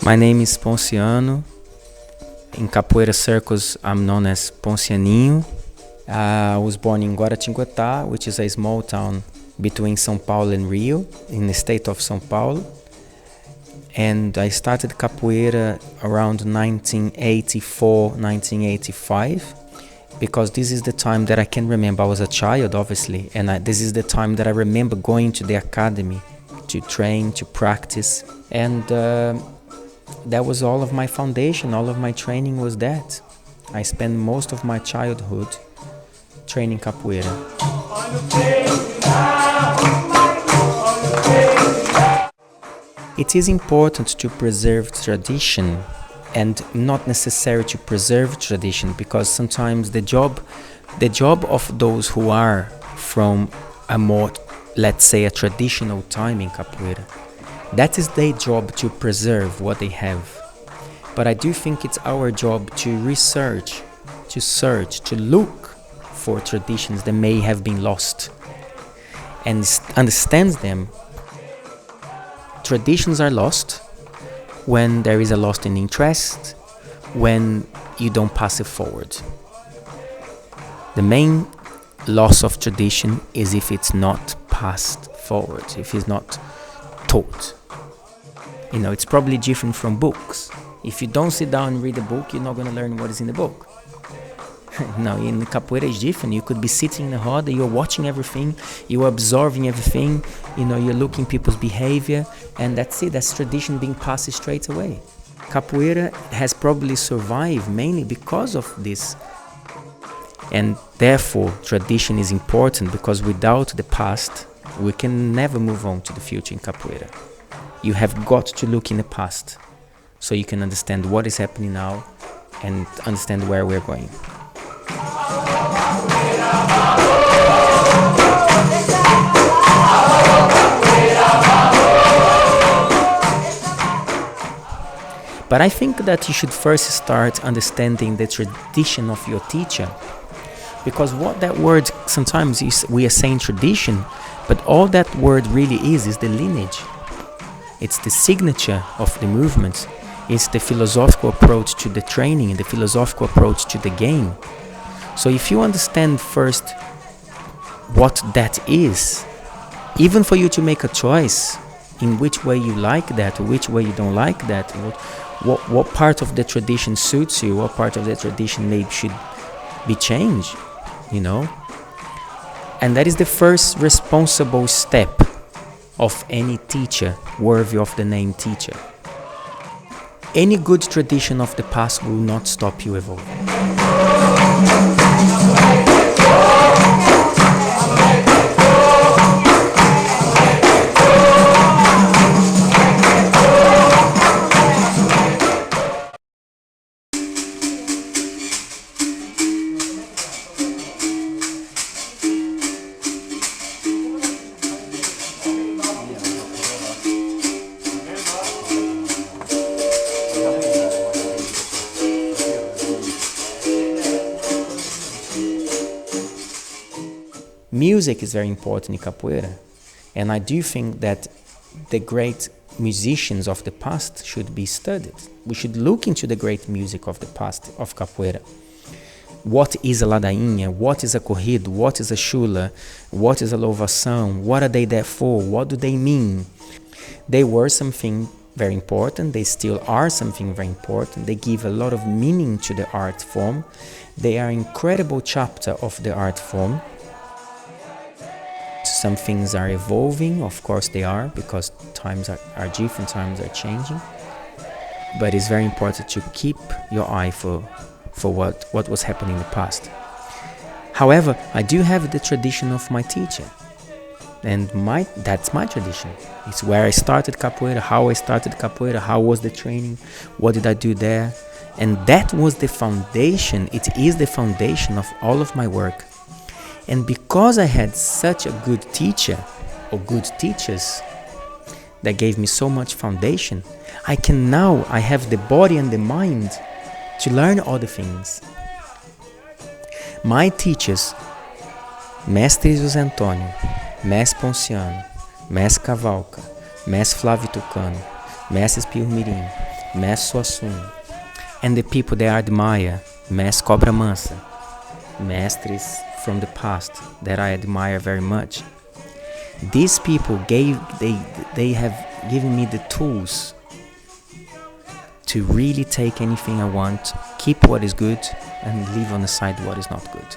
My name is Ponciano. In capoeira circles, I'm known as Poncianinho. I was born in Guaratinguetá, which is a small town between São Paulo and Rio, in the state of São Paulo. And I started capoeira around 1984, 1985, because this is the time that I can remember. I was a child, obviously, and this is the time that I remember going to the academy to train, to practice. And that was all of my foundation, all of my training was that. I spent most of my childhood training capoeira. It is important to preserve tradition, and not necessary to preserve tradition, because sometimes the job of those who are from a more, let's say, a traditional time in capoeira, that is their job, to preserve what they have. But I do think it's our job to research, to search, to look for traditions that may have been lost and understand them. Traditions are lost when there is a loss in interest, when you don't pass it forward. The main loss of tradition is if it's not passed forward, if it's not taught. You know, it's probably different from books. If you don't sit down and read a book, you're not going to learn what is in the book. No, in capoeira it's different. You could be sitting in a roda, you're watching everything, you're observing everything, you know, you're looking people's behavior, and that's it, that's tradition being passed straight away. Capoeira has probably survived mainly because of this. And therefore, tradition is important, because without the past, we can never move on to the future in capoeira. You have got to look in the past so you can understand what is happening now and understand where we're going. But I think that you should first start understanding the tradition of your teacher, because what that word sometimes is, we are saying tradition, but all that word really is the lineage. It's the signature of the movement. It's the philosophical approach to the training and the philosophical approach to the game. So if you understand first what that is, even for you to make a choice in which way you like that or which way you don't like that, what part of the tradition suits you, what part of the tradition maybe should be changed, you know? And that is the first responsible step of any teacher worthy of the name teacher. Any good tradition of the past will not stop you evolving. Music is very important in capoeira, and I do think that the great musicians of the past should be studied. We should look into the great music of the past of capoeira. What is a ladainha? What is a corrido? What is a chula? What is a louvação? What are they there for? What do they mean? They were something very important. They still are something very important. They give a lot of meaning to the art form. They are an incredible chapter of the art form. Some things are evolving, of course they are, because times are different, times are changing. But it's very important to keep your eye for what was happening in the past. However, I do have the tradition of my teacher, and that's my tradition. It's where I started capoeira, how I started capoeira, how was the training, what did I do there, and that was the foundation. It is the foundation of all of my work. And because I had such a good teacher, or good teachers, that gave me so much foundation, I have the body and the mind to learn other things. My teachers, Mestre José Antônio, Mestre Ponciano, Mestre Cavalca, Mestre Flávio Tucano, Mestre Espirro Mirim, Mestre Poncianinho. And the people that I admire, Mestre Cobra Mansa, mestres from the past that I admire very much. These people they have given me the tools to really take anything I want, keep what is good, and leave on the side what is not good.